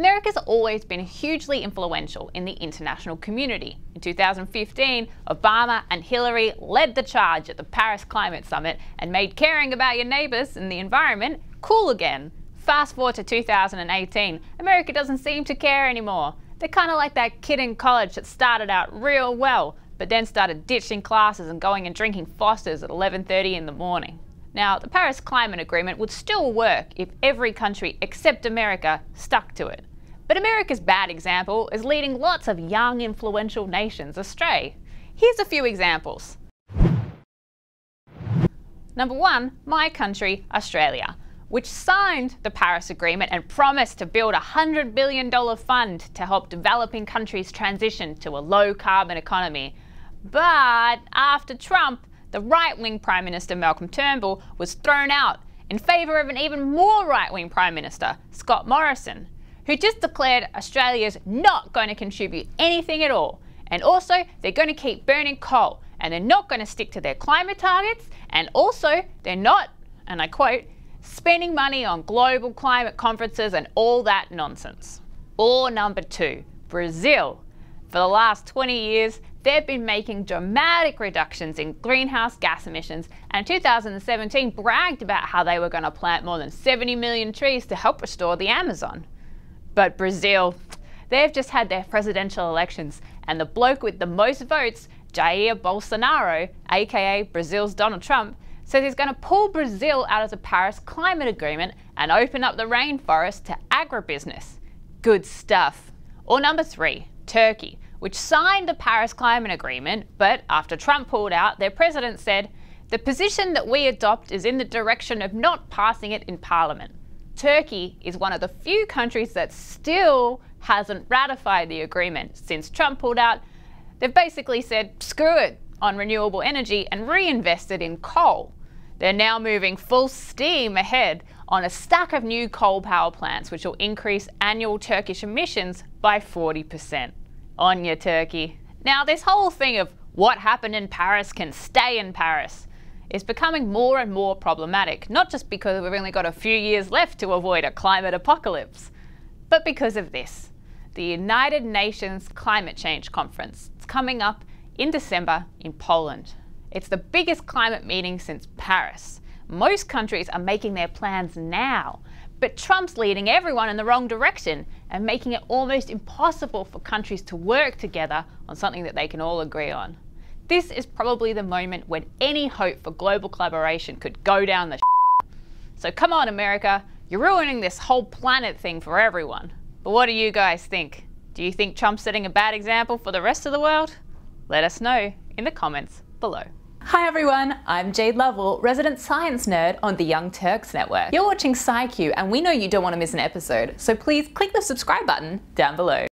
America's always been hugely influential in the international community. In 2015, Obama and Hillary led the charge at the Paris Climate Summit and made caring about your neighbours and the environment cool again. Fast forward to 2018, America doesn't seem to care anymore. They're kind of like that kid in college that started out real well, but then started ditching classes and going and drinking Fosters at 11:30 in the morning. Now, the Paris Climate Agreement would still work if every country except America stuck to it. But America's bad example is leading lots of young, influential nations astray. Here's a few examples. Number 1, my country, Australia, which signed the Paris Agreement and promised to build a $100 billion fund to help developing countries transition to a low-carbon economy. But after Trump, the right-wing Prime Minister Malcolm Turnbull was thrown out in favour of an even more right-wing Prime Minister, Scott Morrison, who just declared Australia's not going to contribute anything at all. And also, they're going to keep burning coal, and they're not going to stick to their climate targets, and also, they're not, and I quote, spending money on global climate conferences and all that nonsense. Or number 2, Brazil. For the last 20 years, they've been making dramatic reductions in greenhouse gas emissions, and in 2017 bragged about how they were going to plant more than 70 million trees to help restore the Amazon. But Brazil, they've just had their presidential elections, and the bloke with the most votes, Jair Bolsonaro, aka Brazil's Donald Trump, says he's going to pull Brazil out of the Paris Climate Agreement and open up the rainforest to agribusiness. Good stuff. Or number 3, Turkey, which signed the Paris Climate Agreement, but after Trump pulled out, their president said, "The position that we adopt is in the direction of not passing it in Parliament." Turkey is one of the few countries that still hasn't ratified the agreement. Since Trump pulled out, they've basically said, screw it on renewable energy and reinvested in coal. They're now moving full steam ahead on a stack of new coal power plants, which will increase annual Turkish emissions by 40%. On ya, Turkey. Now, this whole thing of what happened in Paris can stay in Paris is becoming more and more problematic, not just because we've only got a few years left to avoid a climate apocalypse, but because of this. The United Nations Climate Change Conference. It's coming up in December in Poland. It's the biggest climate meeting since Paris. Most countries are making their plans now, but Trump's leading everyone in the wrong direction and making it almost impossible for countries to work together on something that they can all agree on. This is probably the moment when any hope for global collaboration could go down the So come on, America, you're ruining this whole planet thing for everyone. But what do you guys think? Do you think Trump's setting a bad example for the rest of the world? Let us know in the comments below. Hi everyone, I'm Jade Lovell, resident science nerd on the Young Turks Network. You're watching SciQ and we know you don't want to miss an episode, so please click the subscribe button down below.